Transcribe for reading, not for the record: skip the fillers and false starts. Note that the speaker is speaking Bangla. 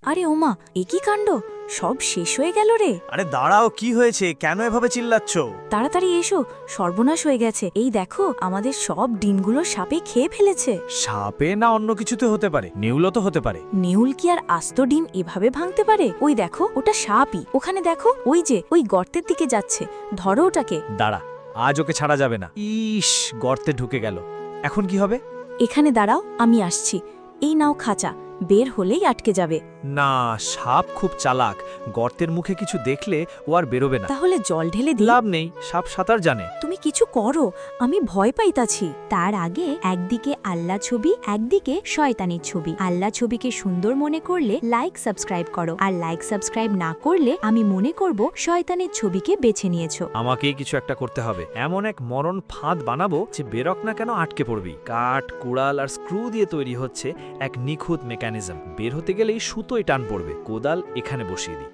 আরে ওমা, এ কি কাণ্ড! সব শেষ হয়ে গেল রে। আরে দাঁড়াও, কি হয়েছে? কেন এভাবে চিল্লাচ্ছ? তাড়াতাড়ি এসো, সর্বনাশ হয়ে গেছে। এই দেখো, আমাদের সব ডিমগুলো সাপে খেয়ে ফেলেছে। সাপে না অন্য কিছুতে হতে পারে, নেউলও তো হতে পারে। নেউল কি আর আস্ত ডিম এভাবে ভাঙতে পারে? ওই দেখো, ওটা সাপই। ওখানে দেখো, ওই যে ওই গর্তের দিকে যাচ্ছে। ধরো ওটাকে। দাঁড়া, আজ ওকে ছাড়া যাবে না। ইস, গর্তে ঢুকে গেল। এখন কি হবে? এখানে দাঁড়াও, আমি আসছি। এই নাও খাঁচা, বের হলেই আটকে যাবে। না, সাপ খুব চালাক। গর্তের মুখে কিছু দেখলে ও আর বেরোবে না। তাহলে জল ঢেলে দিই। লাভ নেই, সাপ সাঁতার জানে। তুমি কিছু করো, আমি ভয় পাইতাছি। তার আগে একদিকে আল্লাহ ছবি, একদিকে শয়তানের ছবি। আল্লাহ ছবিকে সুন্দর মনে করলে লাইক সাবস্ক্রাইব করো, আর লাইক সাবস্ক্রাইব না করলে আমি মনে করব শয়তানের ছবিকে বেছে নিয়েছো। আমাকেই কিছু একটা করতে হবে। এমন এক মরণ ফাঁদ বানাবো যে বেরক না কেন আটকে পড়বি। কাঠ, কুড়াল আর স্ক্রু দিয়ে তৈরি হচ্ছে এক নিখুঁত মেকানিজম। বের হতে গেলেই সুতোয় টান পড়বে। কোদাল এখানে বসিয়ে দিই।